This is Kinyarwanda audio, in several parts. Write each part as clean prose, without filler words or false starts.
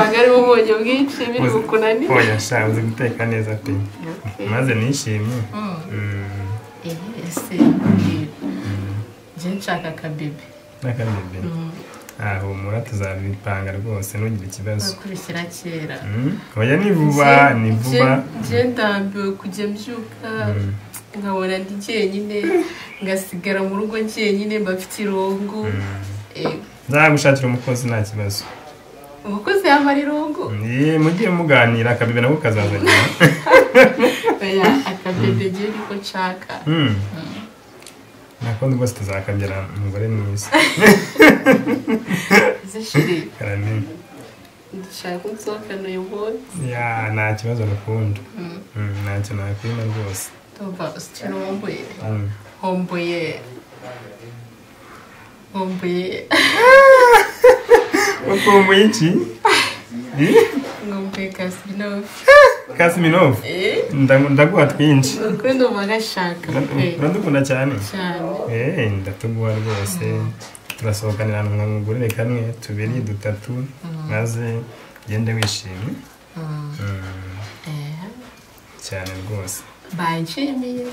wasanga ari umunyu bwinshi biri bukunanira. Oya sha uzi guteka neza pe. Maze nishimye. Ese je nshaka kabebe. Nakabebe. Humura tuzabipanga rwose ntugire ikibazo. Kubishyira kera. Oya ni vuba ni vuba. Je ndambiwe kujya mbyuka nkabona ndi jyenyine ngasigara mu rugo jyenyine mbafite irungu. Nzagushakira umukozi nta kibazo. Umukozi yamara irungu? Mugiye muganira akabebe nako kazazanye. Oya akabebe je niko nshaka. Nakundi rwose tuzakabyara umugore mwiza. Zishiri. Karame. Ndashaka unsohokana uyu munsi. Ya nta kibazo nakunda. Ntacyo nakwima rwose. Tumva ikintu wambuye. Hombuye. Ukumbuye iki? Ngombuye Kasminov. Kasminov? Ndaguha twinshi. Ukuri ndumva gashaka. Urandukunda cyane? Cyane. Ndatuguha rwose. Turasohokanira nkangurire kamwe tubiri dutatu maze gende wishimye. Cyane rwose. Banshimiye.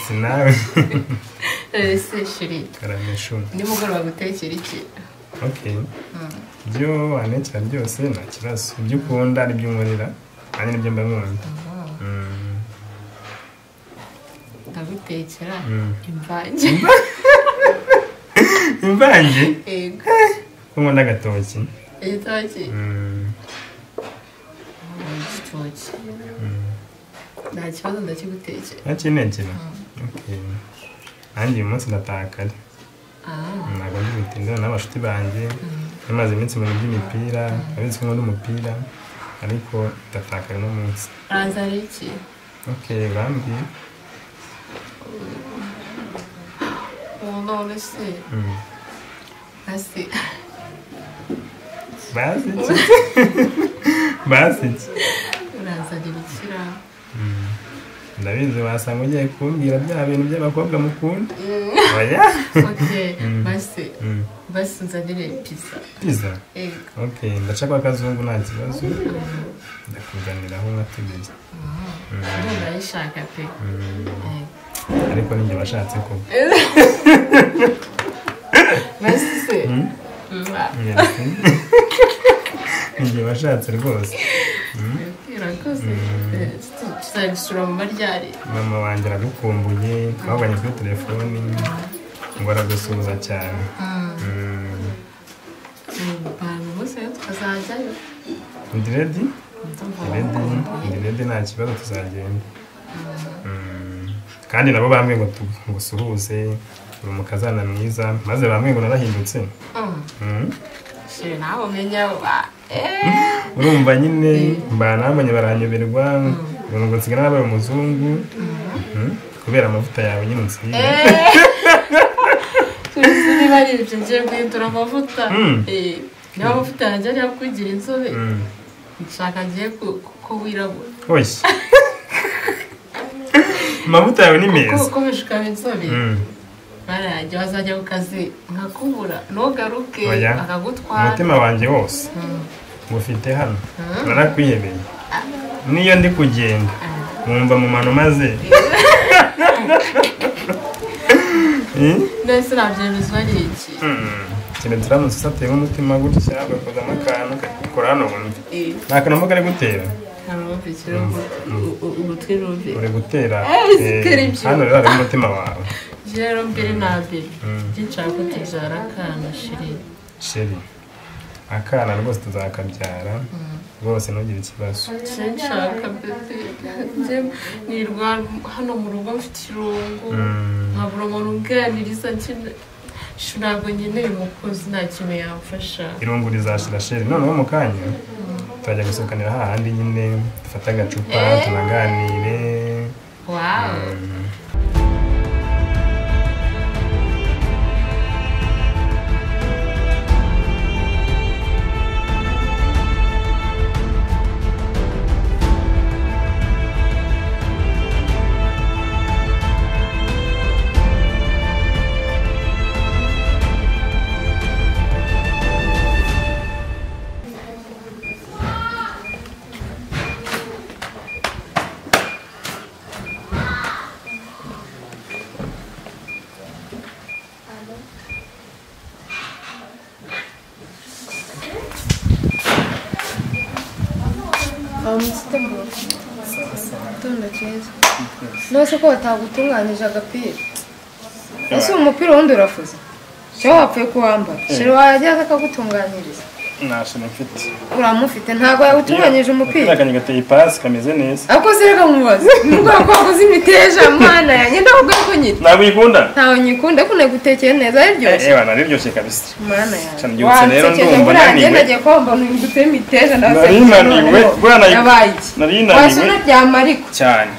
Sinawe. Ese shiri. Karameshu. Nimugoroba gutekera iki? Okay. Byo wanekera byose nta kibazo. Ibyo ukunda ari byo unkorera. Kandi nibyo mba nkunda. Ndagutekera imvange. Imvange? Yego. Nkunda agatoki. Igitoki? Igitoki. Nta kibazo ndakigutekera. Ntakinekera? Okay. Nanjye uyu munsi ndataha kare. Ntabwo ndi gutindana n'abashuti banjye. Namaze iminsi mu by'imipira, abizi ko nkunda umupira, ariko ndataha kare no munsi. Arazana iki? Okay, urambwiye. None se. Basi. Urazanira ikira. Ndabizi wasanga ugiye kumbwira bya bintu by'abakobwa mukunda. Oya. Okay, basi nzanire pizza. Pizza? Okay, ndashaka akazungu nta kibazo. Ndakuzaniraho nkatubiri. Ndayishaka pe. Ariko ninjye washatse ko. Basi se. Ninjye washatse rwose. Irakoze. Tuzabisura mu maryari. Mama wanjye aragukumbuye, twabanye kuri telefoni, ngo aragusuhuza cyane. Abantu bose tukazajyayo. Ndi ready nta kibazo tuzagenda. Kandi nabo bambwiye ngo tugusuhuze, uri umukazana mwiza, maze bambwiye ngo narahindutse. Nawe umenya urumva nyine nabonye baranyoberwa ngo nsigara nabaye umuzungu kubera amavuta yawe nyine unsiga. Tuzi niba ari ibyo ngiye guhindura amavuta. Niba amavuta yanjye ari kugira inzobe nshaka ngiye ko wirabura. Oya. Amavuta yawe ni meza. Kuko ukaba inzobe barajya wazajya ku kazi nkakubura ntugaruke akagutwara. Umutima wanjye wose ngufite hano narakwihebeye. Niyo ndi kugenda mwumva mu mano maze. Nese nabyemezwa n'iki? Kine turamutse usateye nk'umutima gutya agakozamo akantu kakora hano bundi. Nta kantu mvuga ari gutera. Uri gutera hano rero ari umutima wawe. Rero mbere na mbere nshaka ko tubyara akana sheri. Akana rwose tuzakabyara rwose ntugire ikibazo. Nshaka bebe nirwa hano mu rugo mfite irungu nkabura umuntu unganiriza ntabwo nkeneye umukozi nta kintu yamfasha. Irungu rizashira sheri. Noneho mu kanya turajya gusohokanira hahandi nyine dufata agacupa tunaganire. Tondo cyiza. Nose ko batagutunganyije agapira. Ese umupira wundi urafuze? Cyo wapfuye kuwambara. Sheri wajya akagutunganyiriza. Nashana mfite. Uramufite ntago yagutunganyije umupira. Akanya gateye pass kameze neza. Ako zirega mubaza. Nubwo akoze imiteja mwana yanjye ndavuga ko nyita. Ntabwo yikunda? Ntawe nyikunda ko nagutekeye neza aryoshye. Wana riryoshye kabisa. Mwana yanjye. Cyane yutse rero ndumva naniwe. Nagiye kwamba nindutse imiteja naniwe. Bwana yabaye. Naniwe. Wasona ryama ariko. Cyane.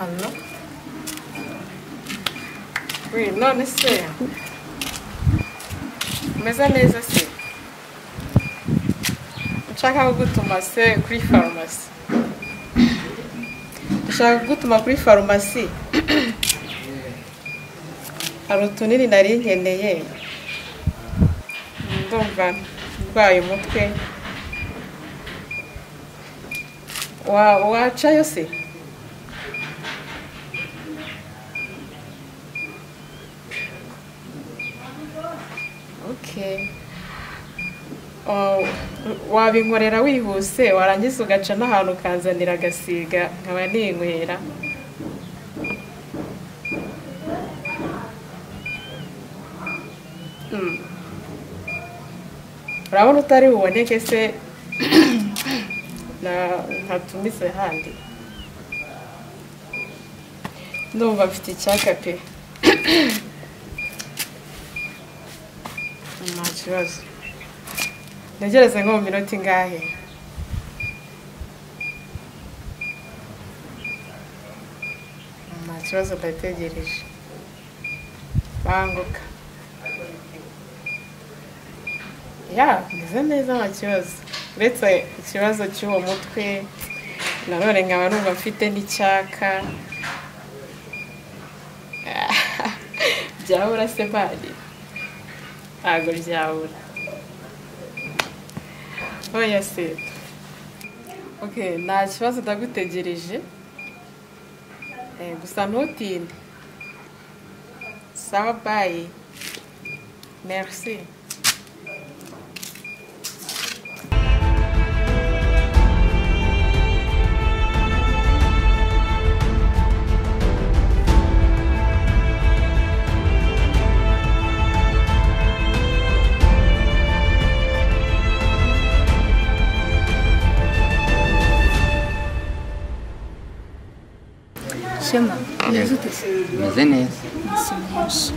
Allo? Oui, none se umeze neza se nshaka kugutuma se kuri farumasi nshaka kugutuma kuri farumasi hari utunini nari nkeneye ndumva ndwaye umutwe wacayo se Okay. Wabinkorera wihuse warangiza ugaca n'ahantu ukanzanira agasiga nkaba ninywera. Urabona utari buboneke se nkatumize handi. Ndumva mfite icyaka pe. Nta kibazo ntegereze nko mu minota ingahe nta kibazo ndategereje banguka meze neza nta kibazo uretse ikibazo cy'uwo mutwe nanone nkaba numva mfite n'icyaka byabura se bari ntabwo ryabura oya se okay nta kibazo ndagutegereje gusa ntutinde sawa bye merci Shema, umeze ute se? Umeze neza. Simushe.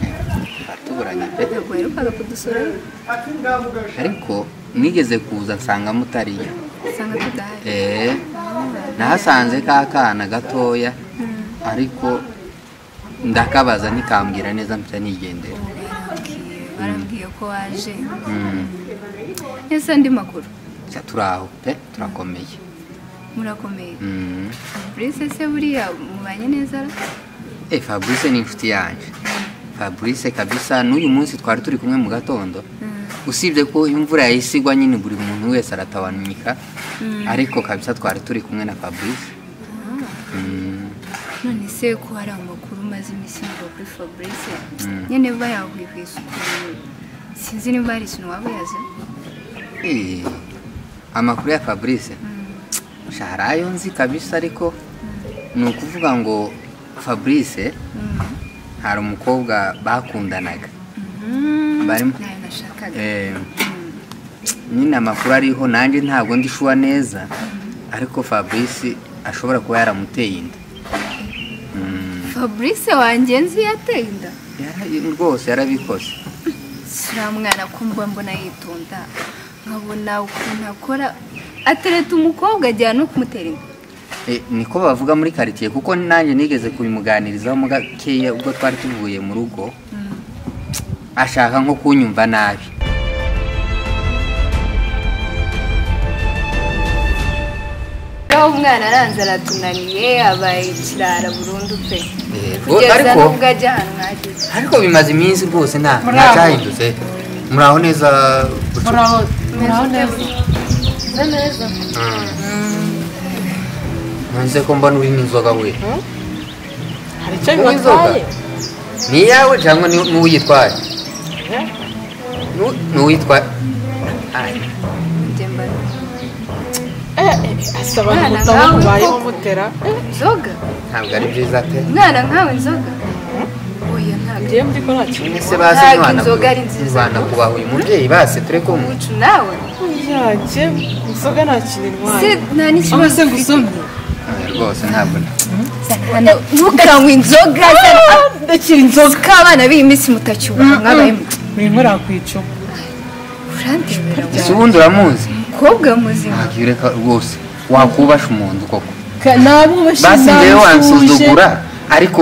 Batuburanye pe. Ntabwo herukaga kudusura ariko nigeze kuza nsanga mutariyo. Sanga tudahari. Nahasanze ka kana gatoya ariko ndakabaza nikambwira neza mpita nigendera. Barambwiye ko waje. Ese ndi makuru. Turaho pe turakomeye. Murakomeye. Fabrice se buriya mubanye neza? Fabrice ni inshuti yanje. Fabrice kabisa n'uyu munsi twari turi kumwe mu gatondo. Usibye ko imvura yayisigwa nyine buri muntu wese aratawanika. Ariko kabisa twari turi kumwe na Fabrice. None se ko hari amakuru maze iminsi kuri Fabrice. Nyene bayahwihwisa sinzi niba ari ikintu waba yaze. Amakuru ya Fabrice. Shaharayo nzi kabisa ariko nukuvuga ngo Fabrice hari umukobwa bakundanaga barimo nyine amakuru ariho nanjye ntabwo ndishuwa neza ariko Fabrice ashobora kuba yaramuteye inda. Fabrice wanjye nzi yateye inda rwose yarabikoze. sura mwana kumva mbona yitonda nkabona ukuntu akora atereta umukobwa ajya no kumutera inda. Niko bavuga muri quartier kuko nanjye nigeze kubimuganirizaho mu gakeya ubwo twari tuvuye mu rugo ashaka nko kunyumva nabi. Umwana aranze aratunaniye abaye ikirara burundu pe kugeza nubwo ajya ahantu mwageze ariko bimaze iminsi rwose ntacyahindutse. Muraho neza muraho neza nze ko mbona uri n'inzoga we. hari icyo bibatwaye ni yawe cyangwa n'uyitwaye? n'uwitwa njye mbara asaba gutaha mubayeho mutera inzoga ntabwo ari byiza pe umwana nkawe inzoga oya ntabwo ngiye mbi ko nta kintu mwese bazi inzoga ari nziza mwana kubaha uyu mubyeyi base ture ko ucu nawe yanjye inzoga nta kintu intwara se nta n'ikibazo se gusomye rwose ntabwo ntukanywe inzoga ndakira inzoga ko abana b'iyi minsi mutacyubaha mwabayemo winkora ku icumu urandebera ese ubundi uramuzi umukobwa muzima ntabwo ureka rwose wakubasha umuntu koko namubashije basi njyewe wansuzugura ariko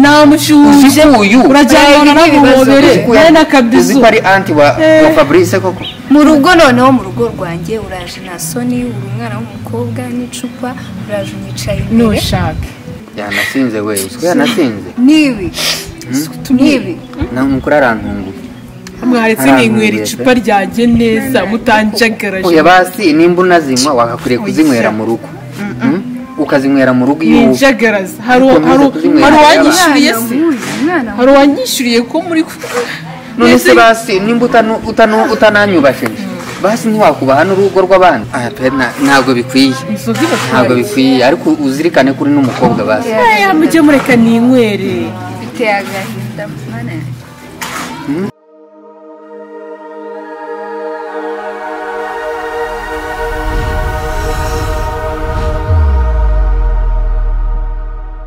namushuje uyu urajyana namuhobere nawe n'akabizu uzi ko ari anti wa Fabrice koko mu rugo noneho mu rugo rwanjye uraje nta soni uri umwana w'umukobwa n'icupa uraje unyicaye imbere nushake yanasinze we uzi ko yanasinze nibi nibi namukuru arantunguye mwaretse ninywera icupa ryanjye neza mutanjagaraje oya basi nimba unazinywa wakakwiriye kuzinywera mu rugo ukazinywera mu rugo iyo ninjagaraza hari uwanyishyuriye se hari uwanyishyuriye ko muri none se basi nimba utananyubashije basi ntiwakubaha n'urugo rw'abandi ntabwo bikwiye ntabwo bikwiye ariko uzirikane kuri n'umukobwa basi mujye mureka ninywere biteye agahinda mana